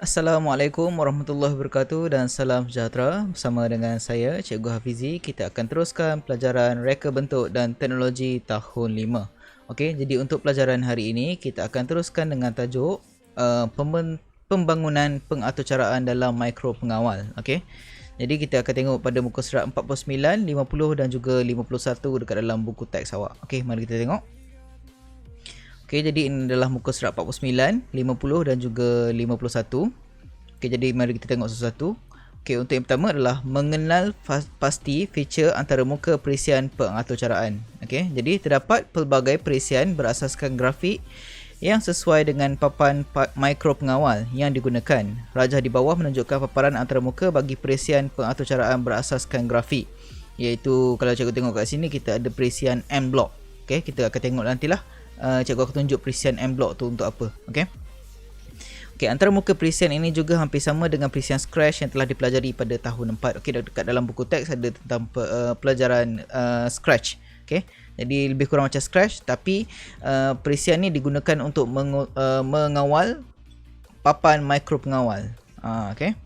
Assalamualaikum warahmatullahi wabarakatuh dan salam sejahtera. Bersama dengan saya Cikgu Hafizi, kita akan teruskan pelajaran Reka Bentuk dan Teknologi tahun 5. Okey, jadi untuk pelajaran hari ini kita akan teruskan dengan tajuk pembangunan pengaturcaraan dalam mikro pengawal. Okey. Jadi kita akan tengok pada muka surat 49, 50 dan juga 51 dekat dalam buku teks awak. Okey, mari kita tengok. Okey, jadi ini adalah muka surat 49, 50 dan juga 51. Okey, jadi mari kita tengok satu-satu. Okey, untuk yang pertama adalah mengenal pasti feature antarmuka perisian pengaturcaraan. Okey, jadi terdapat pelbagai perisian berasaskan grafik yang sesuai dengan papan mikro pengawal yang digunakan. Rajah di bawah menunjukkan paparan antarmuka bagi perisian pengaturcaraan berasaskan grafik. Iaitu kalau cikgu tengok kat sini kita ada perisian M block. Okey, kita akan tengok nantilah cikgu akan tunjuk perisian M block tu untuk apa. Okey. Okey, antarmuka perisian ini juga hampir sama dengan perisian Scratch yang telah dipelajari pada tahun 4. Okey, dekat dalam buku teks ada tentang pelajaran Scratch. Okey. Jadi lebih kurang macam Scratch, tapi perisian ni digunakan untuk mengawal papan mikro pengawal. Okey.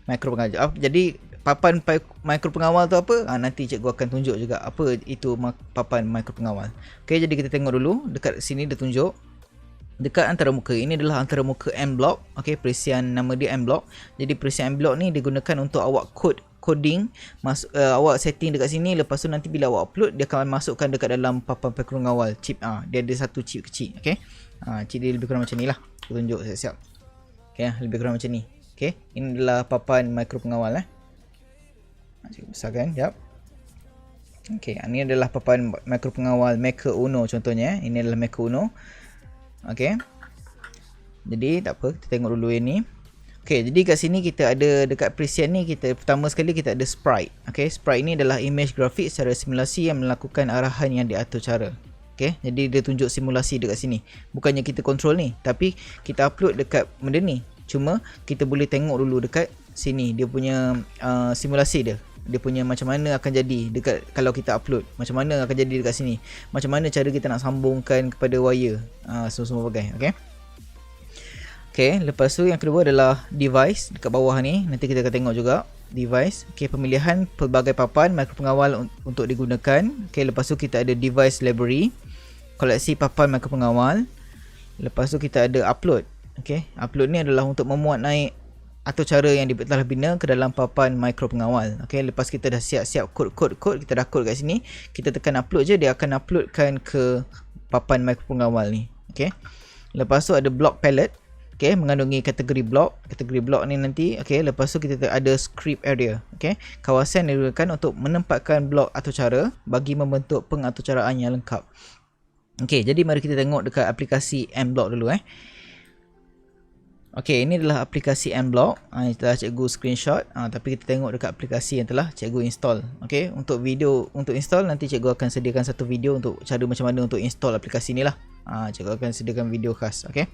Mikro pengawal. Jadi papan mikro pengawal tu apa? Nanti cikgu akan tunjuk juga apa itu papan mikro pengawal. Okey, jadi kita tengok dulu dekat sini dia tunjuk. Dekat antaramuka ini adalah antaramuka M block. Okey, perisian nama dia M block. Jadi perisian M block ni digunakan untuk awak coding, awak setting dekat sini, lepas tu nanti bila awak upload dia akan masukkan dekat dalam papan pengawal chip. Dia ada satu chip kecil. Okey. Chip dia lebih kurang macam ni lah. Aku tunjuk siap-siap. Okey, lebih kurang macam ni. Okey, ini adalah papan mikro pengawal Cikgu besarkan, jap. Okey, ini adalah papan mikro pengawal Maker Uno contohnya. Ini adalah Maker Uno. Okey. Jadi tak apa, kita tengok dulu yang ni. Okey, jadi kat sini kita ada dekat perisian ni kita pertama sekali kita ada sprite. Okey, sprite ni adalah image grafik secara simulasi yang melakukan arahan yang diatur cara. Okey, jadi dia tunjuk simulasi dekat sini. Bukannya kita control ni, tapi kita upload dekat benda ni. Cuma kita boleh tengok dulu dekat sini dia punya simulasi dia. Dia punya macam mana akan jadi dekat kalau kita upload, macam mana akan jadi dekat sini, macam mana cara kita nak sambungkan kepada wire, semua bagai. Okey. Okey, lepas tu yang kedua adalah device dekat bawah ni, nanti kita akan tengok juga device. Okey, pemilihan pelbagai papan mikro pengawal untuk digunakan. Okey, lepas tu kita ada device library, koleksi papan mikro pengawal. Lepas tu kita ada upload. Okey, upload ni adalah untuk memuat naik atau cara yang telah bina ke dalam papan mikro pengawal. Okey, lepas kita dah siap-siap kod, kita dah kod kat sini, kita tekan upload je, dia akan uploadkan ke papan mikro pengawal ni. Okey. Lepas tu ada block palette. Okey, mengandungi kategori block. Kategori block ni nanti, okey, lepas tu kita ada script area. Okey, kawasan yang digunakan untuk menempatkan blok atau cara bagi membentuk pengaturcaraan yang lengkap. Okey, jadi mari kita tengok dekat aplikasi M block dulu Okey, ini adalah aplikasi M block. Ini telah cikgu screenshot. Tapi kita tengok dekat aplikasi yang telah cikgu install. Okey, untuk video untuk install nanti cikgu akan sediakan satu video untuk cara macam mana untuk install aplikasi ni lah. Cikgu akan sediakan video khas. Okey.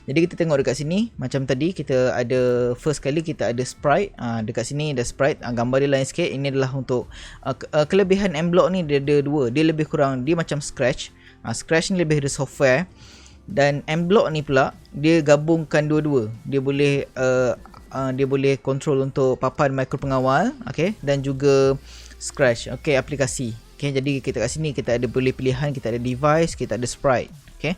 Jadi kita tengok dekat sini macam tadi kita ada first kali kita ada sprite. Dekat sini ada sprite. Gambar dia lain sikit. Ini adalah untuk kelebihan M block ni dia ada dua. Dia lebih kurang dia macam Scratch. Scratch ni lebih ada software. Dan M block ni pula dia gabungkan dua-dua. Dia boleh control untuk papan mikro pengawal, okey, dan juga Scratch, okey, aplikasi. Okey, jadi kita kat sini kita ada boleh pilihan, kita ada device, kita ada sprite, okey.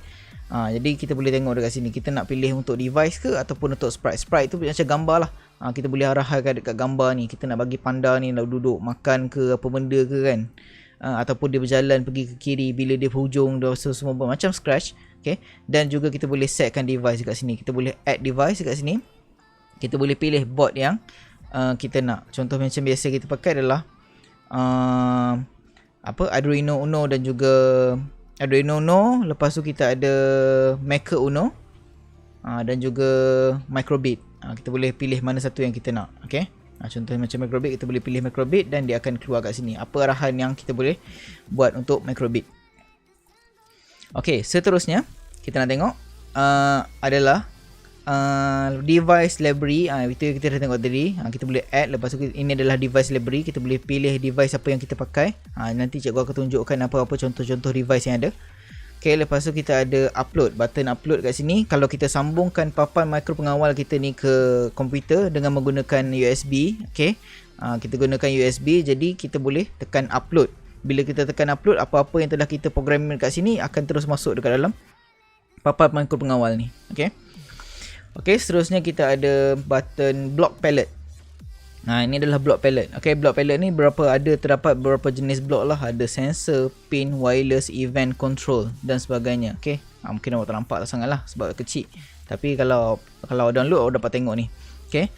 Jadi kita boleh tengok dekat sini kita nak pilih untuk device ke ataupun untuk sprite. Sprite tu macam gambar lah. Kita boleh arahkan dekat gambar ni. Kita nak bagi panda ni nak duduk makan ke apa benda ke kan. Ataupun dia berjalan pergi ke kiri bila dia berhujung dia semua macam Scratch. Okay. Dan juga kita boleh setkan device dekat sini. Kita boleh add device dekat sini. Kita boleh pilih board yang kita nak. Contoh macam biasa kita pakai adalah Arduino Uno dan juga Arduino Uno. Lepas tu kita ada Maker Uno dan juga Microbit. Kita boleh pilih mana satu yang kita nak. Okay. Contoh macam Microbit, kita boleh pilih Microbit dan dia akan keluar kat sini. Apa arahan yang kita boleh buat untuk Microbit. Okey, seterusnya kita nak tengok adalah device library. Itu kita dah tengok tadi. Kita boleh add. Lepas tu ini adalah device library. Kita boleh pilih device apa yang kita pakai. Nanti cikgu akan tunjukkan apa-apa contoh-contoh device yang ada. Okay, lepas tu kita ada upload, button upload kat sini. Kalau kita sambungkan papan mikro pengawal kita ni ke komputer dengan menggunakan USB, okay, kita gunakan USB, jadi kita boleh tekan upload. Bila kita tekan upload, apa-apa yang telah kita programkan kat sini akan terus masuk dekat dalam papan mikro pengawal ni. Okay, seterusnya kita ada button block palette. Ini adalah block palette. Okay, block palette ni terdapat beberapa jenis block lah. Ada sensor, pin, wireless, event, control dan sebagainya. Okay, mungkin awak tak nampak lah sangat lah sebab kecil. Tapi kalau download awak dapat tengok ni. Okay,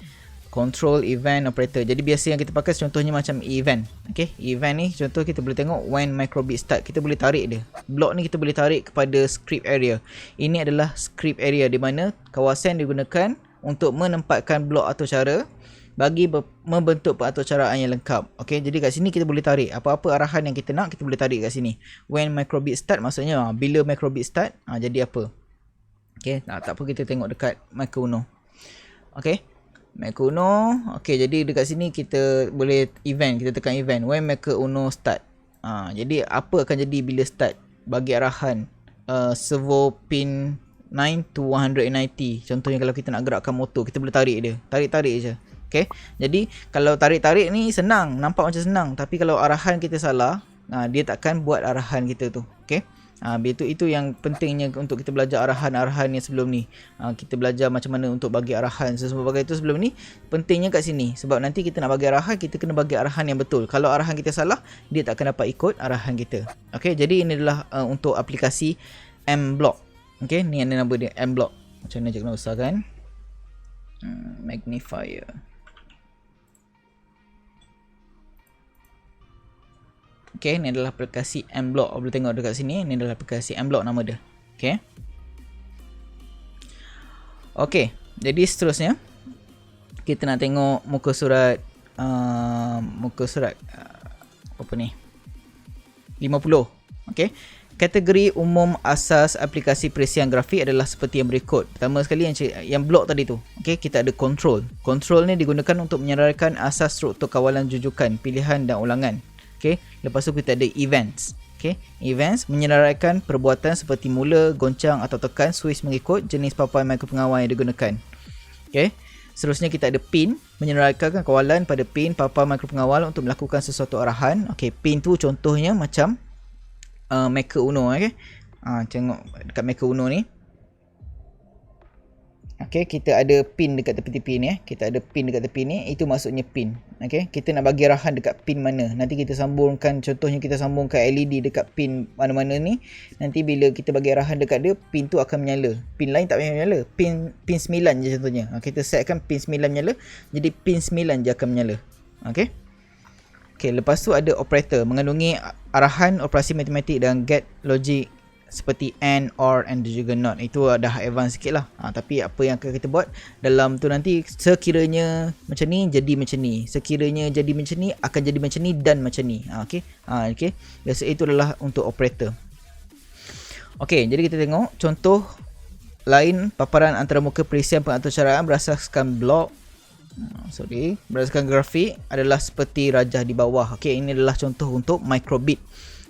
control, event, operator. Jadi biasa yang kita pakai contohnya macam event. Okay, event ni contoh kita boleh tengok when microbit start. Kita boleh tarik dia. Block ni kita boleh tarik kepada script area. Ini adalah script area di mana kawasan digunakan untuk menempatkan blok atau cara bagi membentuk pengaturcaraan yang lengkap. Okey, jadi kat sini kita boleh tarik apa-apa arahan yang kita nak, kita boleh tarik kat sini. When microbit start maksudnya bila microbit start, jadi apa. Okey, tak apa, kita tengok dekat micro Uno. Okey, micro Uno. Okey, jadi dekat sini kita boleh event, kita tekan event when micro Uno start. Jadi apa akan jadi bila start? Bagi arahan servo pin 9 to 190. Contohnya kalau kita nak gerakkan motor, kita boleh tarik dia. Tarik-tarik je. Okay, jadi kalau tarik-tarik ni senang, nampak macam senang, tapi kalau arahan kita salah, dia takkan buat arahan kita tu. Okay, itu yang pentingnya untuk kita belajar arahan-arahan yang sebelum ni. Kita belajar macam mana untuk bagi arahan sebagai itu sebelum ni. Pentingnya kat sini, sebab nanti kita nak bagi arahan, kita kena bagi arahan yang betul. Kalau arahan kita salah, dia takkan dapat ikut arahan kita. Okay, jadi ini adalah untuk aplikasi M-Block. Okay, ni ada nama dia, M-Block. Macam mana je kena besarkan magnifier. Okay, ni adalah aplikasi M-Block. Boleh tengok dekat sini. Ni adalah aplikasi M-Block nama dia. Okay. Okay, jadi seterusnya kita nak tengok muka surat apa ni? 50. Okay. Kategori umum asas aplikasi perisian grafik adalah seperti yang berikut. Pertama sekali yang blok tadi tu. Okay, kita ada control. Control ni digunakan untuk menyeraikan asas struktur kawalan jujukan, pilihan dan ulangan. Okay, lepas tu kita ada events. Okay, events menyeraikan perbuatan seperti mula, goncang atau tekan switch mengikut jenis papan mikropengawal yang digunakan. Okay, seterusnya kita ada pin, menyeraikan kawalan pada pin papan mikropengawal untuk melakukan sesuatu arahan. Okay, pin tu contohnya macam Maker Uno. Okay, tengok dekat Maker Uno ni. Okay, kita ada pin dekat tepi-tepi ni. Kita ada pin dekat tepi ni. Itu maksudnya pin. Okay, kita nak bagi arahan dekat pin mana. Nanti kita sambungkan, contohnya kita sambungkan LED dekat pin mana-mana ni. Nanti bila kita bagi arahan dekat dia, pin tu akan menyala. Pin lain tak payah menyala. Pin 9 je contohnya. Kita setkan pin 9 menyala. Jadi pin 9 je akan menyala. Okay. Okay, lepas tu ada operator. Mengandungi arahan operasi matematik dan get logik seperti AND, OR and juga NOT. Itu dah advance sikit lah. Tapi apa yang akan kita buat dalam tu nanti, sekiranya macam ni jadi macam ni, sekiranya jadi macam ni akan jadi macam ni dan macam ni. Okay. Biasa itu adalah untuk operator. Okay, jadi kita tengok contoh lain paparan antarmuka perisian pengaturcaraan berasaskan blok. Berdasarkan grafik adalah seperti rajah di bawah. Okay, ini adalah contoh untuk microbit.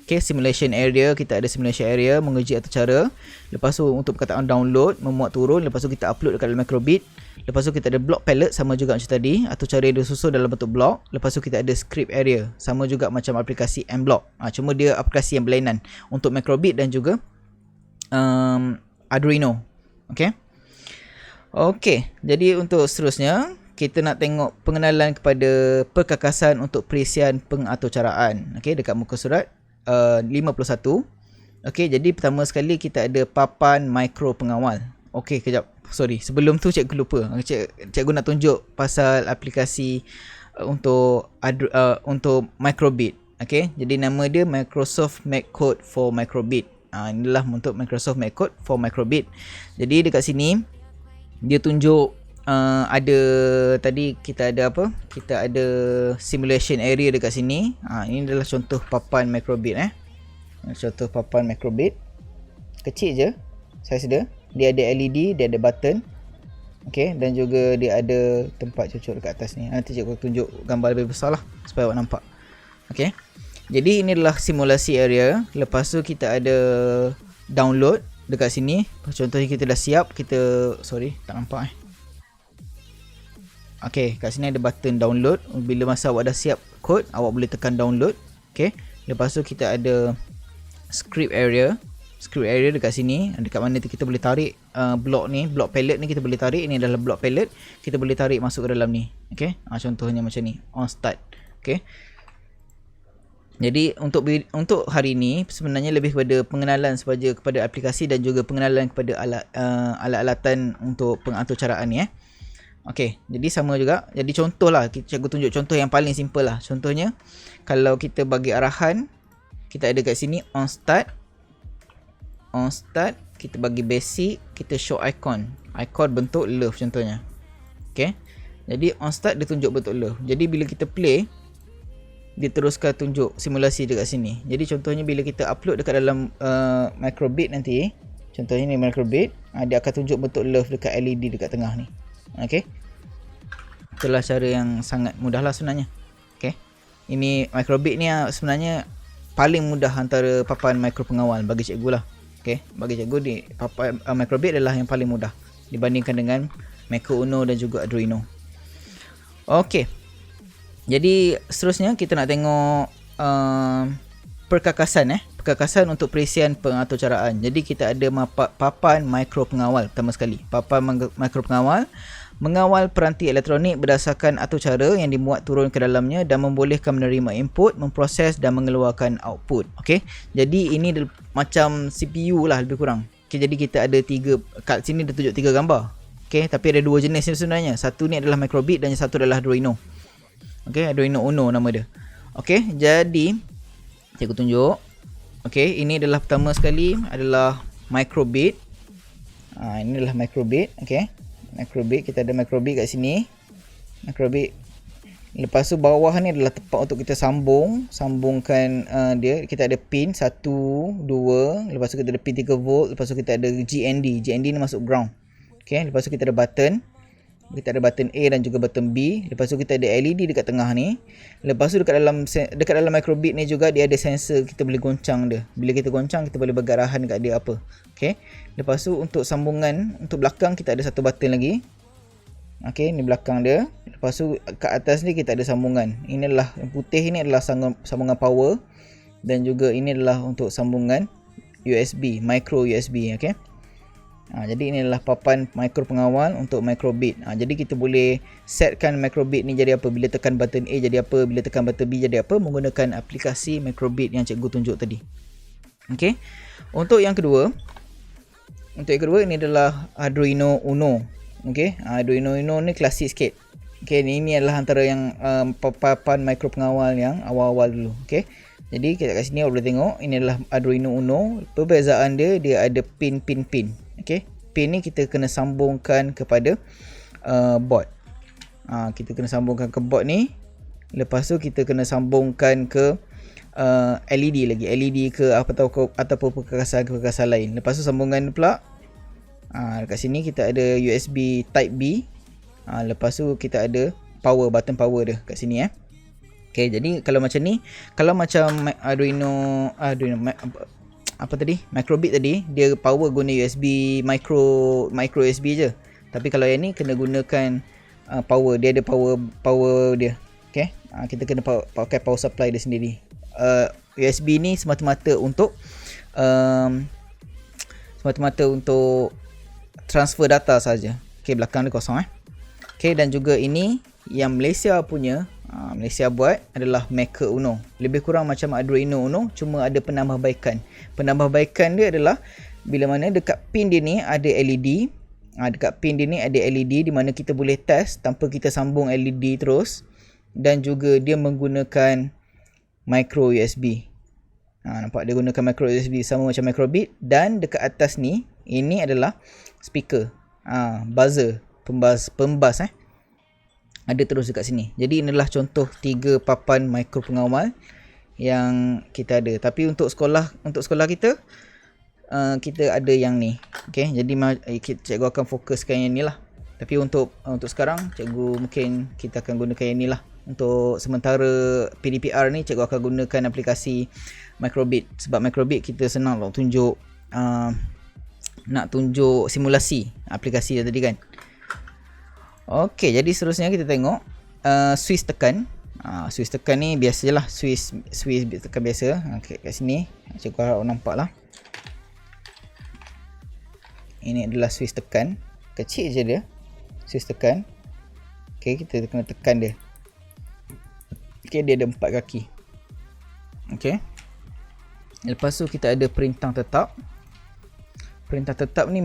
Okay, simulation area, kita ada simulation area, menguji aturcara. Lepas tu untuk perkataan download, memuat turun. Lepas tu kita upload dekat dalam microbit. Lepas tu kita ada block palette, sama juga macam tadi. Aturcara yang disusun dalam bentuk blok. Lepas tu kita ada script area, sama juga macam aplikasi M-Block. Cuma dia aplikasi yang berlainan untuk microbit dan juga Arduino. Okay. Okay, jadi untuk seterusnya kita nak tengok pengenalan kepada perkakasan untuk perisian pengaturcaraan. Okay, dekat muka surat 51. Okey, jadi pertama sekali kita ada papan mikro pengawal. Okey, kejap. Sorry, sebelum tu cikgu lupa. Cikgu nak tunjuk pasal aplikasi untuk microbit. Okey, jadi nama dia Microsoft MacCode for Microbit. Inilah untuk Microsoft MacCode for Microbit. Jadi dekat sini dia tunjuk ada tadi kita ada apa? Kita ada simulation area dekat sini. Ini adalah contoh papan microbit Contoh papan microbit. Kecil je saiz dia. Dia ada LED, dia ada button. Okey, dan juga dia ada tempat cucuk dekat atas ni. Nanti cikgu tunjuk gambar lebih besar lah supaya awak nampak. Okey. Jadi ini adalah simulasi area. Lepas tu kita ada download dekat sini. Contohnya kita dah siap, kita sorry tak nampak Okay, kat sini ada button download. Bila masa awak dah siap kod, awak boleh tekan download. Okay, lepas tu kita ada script area. Script area dekat sini, dekat mana tu kita boleh tarik block ni, block palette ni kita boleh tarik. Ini adalah block palette, kita boleh tarik masuk ke dalam ni. Okay, contohnya macam ni, on start. Okay, jadi untuk hari ni sebenarnya lebih kepada pengenalan sahaja kepada aplikasi dan juga pengenalan kepada alat-alatan untuk pengaturcaraan ni. Okay, jadi sama juga. Jadi contoh lah, cikgu tunjuk contoh yang paling simple lah. Contohnya, kalau kita bagi arahan, kita ada kat sini on start, kita bagi basic, kita show icon bentuk love contohnya. Okay, jadi on start dia tunjuk bentuk love. Jadi bila kita play, dia teruskan tunjuk simulasi dekat sini. Jadi contohnya bila kita upload dekat dalam microbit nanti, contohnya ni microbit, dia akan tunjuk bentuk love dekat LED dekat tengah ni. Okay, itulah cara yang sangat mudah lah sebenarnya. Okay, ini microbit ni sebenarnya paling mudah antara papan mikro pengawal bagi cikgu lah. Okay, bagi cikgu di papan microbit adalah yang paling mudah dibandingkan dengan Macro Uno dan juga Arduino. Okay, jadi seterusnya kita nak tengok perkakasan untuk perisian pengaturcaraan. Jadi kita ada papan mikro pengawal pertama sekali. Papan mikro pengawal mengawal peranti elektronik berdasarkan aturcara yang dimuat turun ke dalamnya dan membolehkan menerima input, memproses dan mengeluarkan output. Okey. Jadi ini macam CPU lah lebih kurang. Okay, jadi kita ada kat sini dia tunjuk 3 gambar. Okey, tapi ada 2 jenis sebenarnya. Satu ni adalah microbit dan yang satu adalah Arduino. Okey, Arduino Uno nama dia. Okey, jadi cikgu tunjuk. Okey, ini adalah pertama sekali adalah microbit. Ini adalah microbit. Okey, microbit, kita ada microbit kat sini. Microbit. Lepas tu bawah ni adalah tempat untuk kita sambungkan dia. Kita ada pin 1, 2, lepas tu kita ada pin 3 volt, lepas tu kita ada GND. GND ni masuk ground. Okey, lepas tu kita ada button. Kita ada button A dan juga button B. Lepas tu kita ada LED dekat tengah ni. Lepas tu dekat dalam microbit ni juga dia ada sensor, kita boleh goncang dia. Bila kita goncang, kita boleh bagi arahan dekat dia apa. Okey. Lepas tu untuk sambungan untuk belakang kita ada satu button lagi. Okey, ni belakang dia. Lepas tu kat atas ni kita ada sambungan. Ini adalah yang putih ni adalah sambungan power dan juga ini adalah untuk sambungan USB, micro USB. Okey. Jadi ini adalah papan mikro pengawal untuk microbit. Jadi kita boleh setkan microbit ni jadi apa. Bila tekan button A jadi apa, bila tekan button B jadi apa, menggunakan aplikasi microbit yang cikgu tunjuk tadi. Okey. Untuk yang kedua ini adalah Arduino Uno. Okey, Arduino Uno ni klasik sikit. Okey, ini adalah antara yang papan mikro pengawal yang awal-awal dulu. Okey. Jadi kita kat sini awak boleh tengok ini adalah Arduino Uno. Perbezaan dia ada pin. Okey, pin ni kita kena sambungkan kepada board. Kita kena sambungkan ke board ni. Lepas tu kita kena sambungkan ke LED lagi. LED ke ataupun perkakasan lain. Lepas tu sambungan pula. Dekat sini kita ada USB Type B. Lepas tu kita ada button power dia kat sini. Okay, jadi kalau macam ni, kalau macam Arduino microbit tadi, dia power guna USB micro USB je. Tapi kalau yang ni kena gunakan power, dia ada power dia. Okay, kita kena pakai power supply dia sendiri. USB ni semata-mata untuk transfer data saja. Okay, belakang dia kosong. Okay, dan juga ini yang Malaysia punya, Malaysia buat adalah Macro Uno. Lebih kurang macam Arduino Uno, cuma ada penambahbaikan. Penambahbaikan dia adalah bila mana dekat pin dia ni ada LED. Dekat pin dia ni ada LED di mana kita boleh test tanpa kita sambung LED terus. Dan juga dia menggunakan micro USB. Nampak dia gunakan micro USB sama macam microbit. Dan dekat atas ni, ini adalah speaker. Buzzer, pembas ada terus dekat sini. Jadi inilah contoh 3 papan mikro pengawal yang kita ada. Tapi untuk sekolah kita, kita ada yang ni. Okay, jadi cikgu akan fokuskan yang ni lah. Tapi untuk sekarang, cikgu mungkin kita akan gunakan yang ni lah. Untuk sementara PDPR ni, cikgu akan gunakan aplikasi microbit. Sebab microbit kita senang lah tunjuk nak tunjuk simulasi aplikasi tadi kan. Okey, jadi seterusnya kita tengok switch tekan. Switch tekan ni biasa je lah, switch tekan biasa. Okay, kat sini cikgu harap nampak lah. Ini adalah switch tekan, kecil je dia, switch tekan. Okay, kita kena tekan dia. Okay, dia ada 4 kaki. Okay, lepas tu kita ada perintah tetap. Perintah tetap ni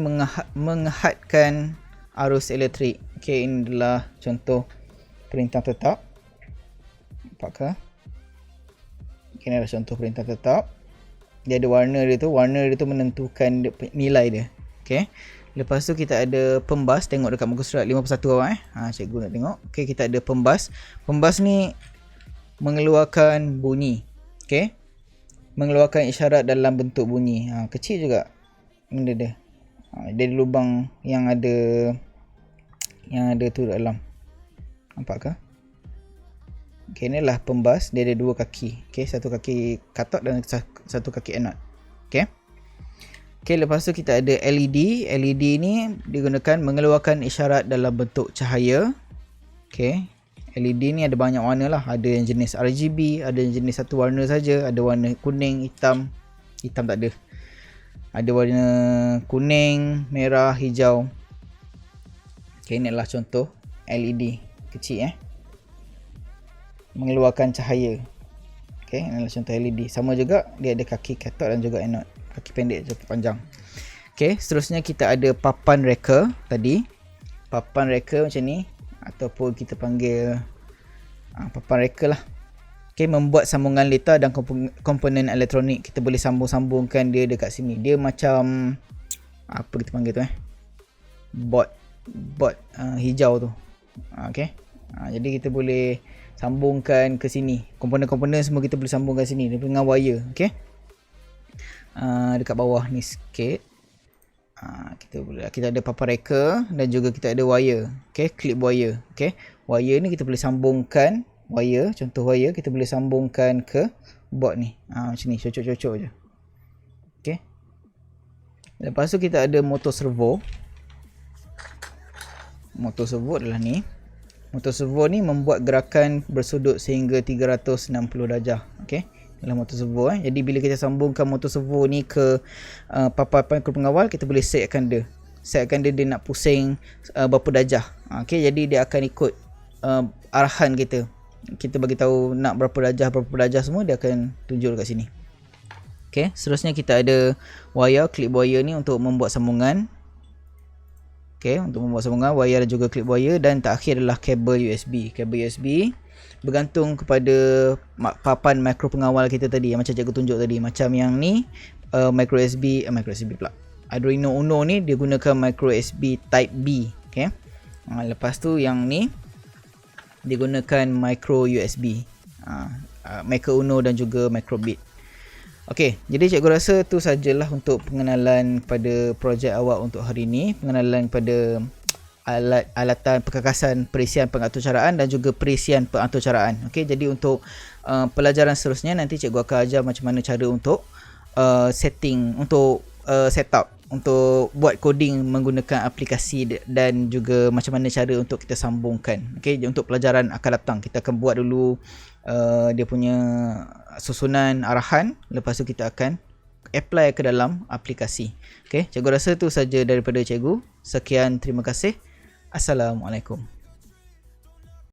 mengehadkan arus elektrik. Okay, ini adalah contoh perintah tetap. Nampakkah? Okay, ini adalah contoh perintah tetap. Dia ada warna dia tu. Warna dia tu menentukan nilai dia. Okay. Lepas tu kita ada pembas. Tengok dekat muka surat 51 awak cikgu nak tengok. Okay, kita ada pembas. Pembas ni mengeluarkan bunyi. Okay, mengeluarkan isyarat dalam bentuk bunyi. Kecil juga benda dia. Dia ada lubang yang ada tu dalam. Nampakkah? Okay, ni lah pembas. Dia ada 2 kaki. Okay, satu kaki kathod dan satu kaki anode. Okay. Okay, lepas tu kita ada LED. LED ni digunakan mengeluarkan isyarat dalam bentuk cahaya. Okay, LED ni ada banyak warna lah. Ada yang jenis RGB, ada yang jenis satu warna saja, ada warna kuning, hitam. Hitam tak ada. Ada warna kuning, merah, hijau. Okay, ni adalah contoh LED kecil mengeluarkan cahaya. Okay, ini adalah contoh LED. Sama juga dia ada kaki kathod dan juga anode. Kaki pendek, kaki panjang. Okay, seterusnya kita ada papan reka tadi. Papan reka macam ni, ataupun kita panggil papan reka lah. Okay, membuat sambungan letar dan komponen elektronik. Kita boleh sambung-sambungkan dia dekat sini. Dia macam apa kita panggil tu board hijau tu. Okay, jadi kita boleh sambungkan ke sini. Komponen-komponen semua kita boleh sambungkan sini dengan wire. Okay, dekat bawah ni sikit. Kita ada papan reka dan juga kita ada wire. Okay, clip wire. Okay, wire ni kita boleh sambungkan. Wire, contoh wire kita boleh sambungkan ke board ni. Macam ni, cocok-cocok je. Okay, lepas tu kita ada motor servo. Motor servo adalah ni. Motor servo ni membuat gerakan bersudut sehingga 360 darjah. Okay, adalah motor servo. Jadi bila kita sambungkan motor servo ni ke papan pengawal, kita boleh setkan dia. Setkan dia nak pusing berapa darjah. Okay, jadi dia akan ikut arahan kita. Kita bagi tahu nak berapa darjah semua, dia akan tunjuk dekat sini. Okay, seterusnya kita ada wire, clip wire ni untuk membuat sambungan. Okay, untuk membuat sambungan wire dan juga clip wire. Dan terakhir adalah kabel USB. Kabel USB bergantung kepada papan mikro pengawal kita tadi, yang macam cikgu tunjuk tadi. Macam yang ni micro USB pula. Arduino Uno ni dia gunakan micro USB type B. Okay, lepas tu yang ni dia gunakan micro USB, micro Uno dan juga micro bit. Okey, jadi cikgu rasa tu sajalah untuk pengenalan pada projek awak untuk hari ini. Pengenalan pada alatan perkakasan perisian pengatur caraan dan juga perisian pengatur caraan. Okey, jadi untuk pelajaran seterusnya nanti cikgu akan ajar macam mana cara untuk setting, untuk setup, untuk buat coding menggunakan aplikasi dan juga macam mana cara untuk kita sambungkan. Okey, untuk pelajaran akan datang kita akan buat dulu dia punya susunan arahan, lepas tu kita akan apply ke dalam aplikasi. Okey, cikgu rasa tu saja daripada cikgu. Sekian, terima kasih. Assalamualaikum.